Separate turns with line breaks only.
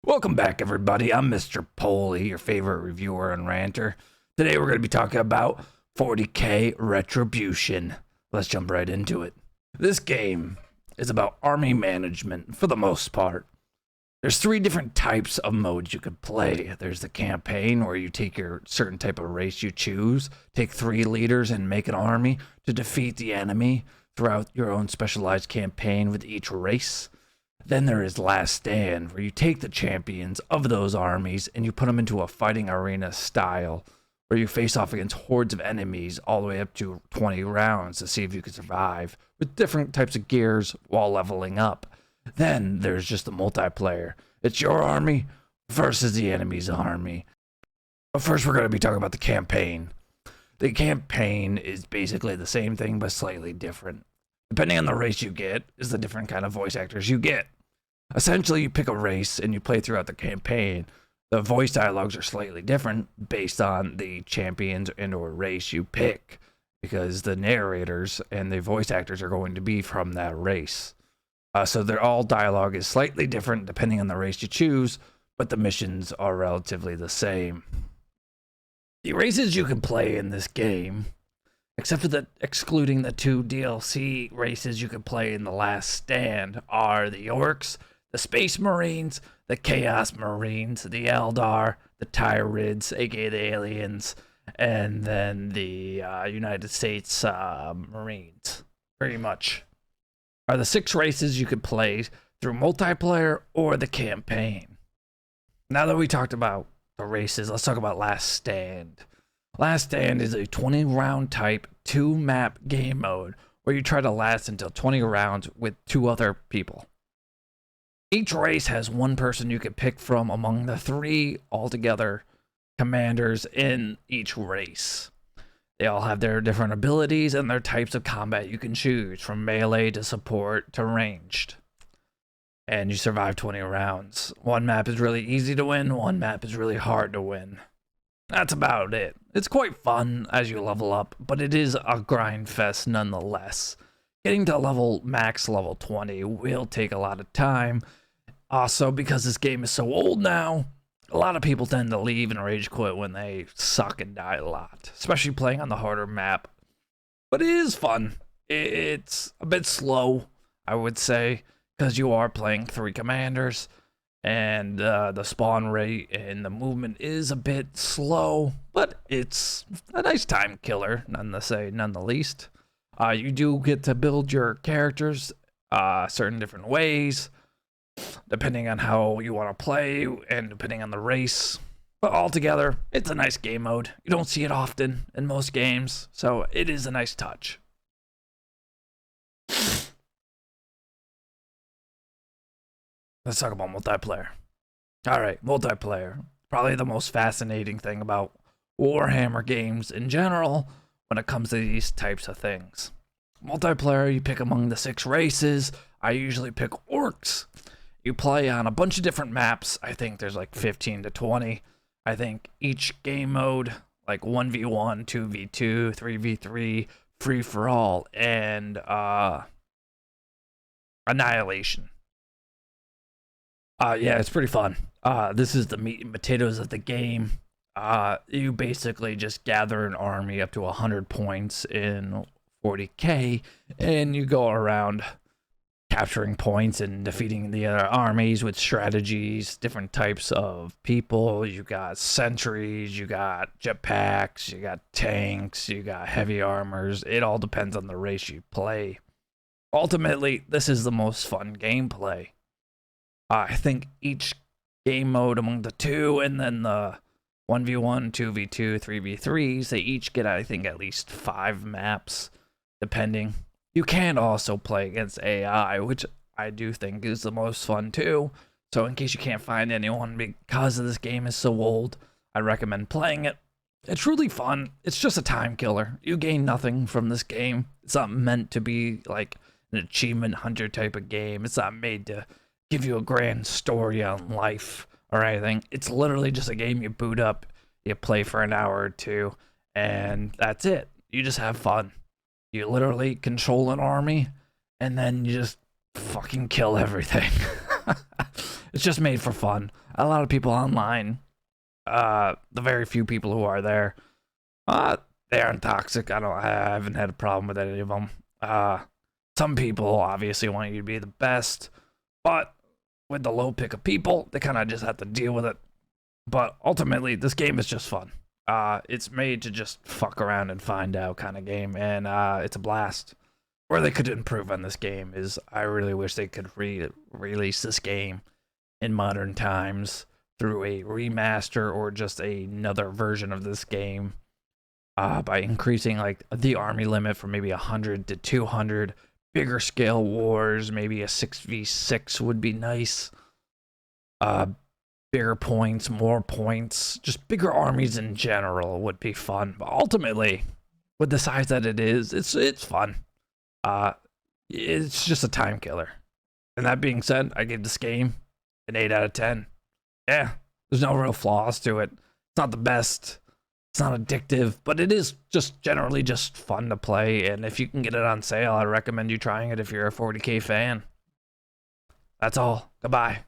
Welcome back, everybody. I'm Mr. Poley, your favorite reviewer and ranter. Today we're going to be talking about 40K Retribution. Let's jump right into it. This game is about army management for the most part. There's 3 different types of modes you could play. There's the campaign, where you take your certain type of race you choose, take 3 leaders and make an army to defeat the enemy throughout your own specialized campaign with each race. Then there is Last Stand, where you take the champions of those armies and you put them into a fighting arena style, where you face off against hordes of enemies all the way up to 20 rounds to see if you can survive, with different types of gears while leveling up. Then there's just the multiplayer. It's your army versus the enemy's army. But first we're going to be talking about the campaign. The campaign is basically the same thing but slightly different. Depending on the race you get, is the different kind of voice actors you get. Essentially, you pick a race and you play throughout the campaign. The voice dialogues are slightly different based on the champions and or race you pick, because the narrators and the voice actors are going to be from that race. So their all dialogue is slightly different depending on the race you choose, but the missions are relatively the same. The races you can play in this game, except for excluding the 2 DLC races you can play in the Last Stand, are the Orcs, the Space Marines, the Chaos Marines, the Eldar, the Tyrids, aka the aliens, and then the United States Marines, pretty much, are the 6 races you could play through multiplayer or the campaign. Now that we talked about the races, let's talk about Last Stand. Last Stand is a 20-round type 2-map game mode where you try to last until 20 rounds with 2 other people. Each race has 1 person you can pick from among the 3 altogether commanders in each race. They all have their different abilities and their types of combat you can choose, from melee to support to ranged. And you survive 20 rounds. 1 map is really easy to win, 1 map is really hard to win. That's about it. It's quite fun as you level up, but it is a grind fest nonetheless. Getting to max level 20 will take a lot of time. Also, because this game is so old now, a lot of people tend to leave and rage quit when they suck and die a lot, especially playing on the harder map. But it is fun. It's a bit slow, I would say, because you are playing 3 commanders. And the spawn rate and the movement is a bit slow, but it's a nice time killer, none the least. You do get to build your characters certain different ways, depending on how you want to play and depending on the race. But altogether, it's a nice game mode. You don't see it often in most games, so it is a nice touch. Let's talk about multiplayer. Alright, multiplayer. Probably the most fascinating thing about Warhammer games in general when it comes to these types of things. Multiplayer, you pick among the 6 races. I usually pick Orcs. You play on a bunch of different maps. I think there's like 15 to 20. I think each game mode, like 1v1, 2v2, 3v3, free-for-all, and Annihilation. Yeah, it's pretty fun. This is the meat and potatoes of the game. You basically just gather an army up to 100 points in 40K, and you go around capturing points and defeating the other armies with strategies, different types of people. You got sentries, you got jetpacks, you got tanks, you got heavy armors. It all depends on the race you play. Ultimately, this is the most fun gameplay. I think each game mode among the 2 and then the 1v1, 2v2, 3v3s, they each get, I think, at least 5 maps, depending. You can also play against AI, which I do think is the most fun too. So in case you can't find anyone because this game is so old, I recommend playing it. It's really fun. It's just a time killer. You gain nothing from this game. It's not meant to be like an achievement hunter type of game. It's not made to give you a grand story on life or anything. It's literally just a game you boot up, you play for an hour or 2, and that's it. You just have fun. You literally control an army, and then you just fucking kill everything. It's just made for fun. A lot of people online, the very few people who are there, they aren't toxic. I haven't had a problem with any of them. Some people obviously want you to be the best, but with the low pick of people, they kind of just have to deal with it. But ultimately, this game is just fun. It's made to just fuck around and find out kind of game, and it's a blast. Where they could improve on this game is I really wish they could release this game in modern times through a remaster or just another version of this game, by increasing like the army limit from maybe 100 to 200, bigger scale wars, maybe a 6v6 would be nice. Bigger points, more points, just bigger armies in general would be fun. But ultimately, with the size that it is, it's fun. It's just a time killer. And that being said, I give this game an 8 out of 10. Yeah, there's no real flaws to it. It's not the best. It's not addictive, but it is just generally just fun to play. And if you can get it on sale, I recommend you trying it if you're a 40K fan. That's all. Goodbye.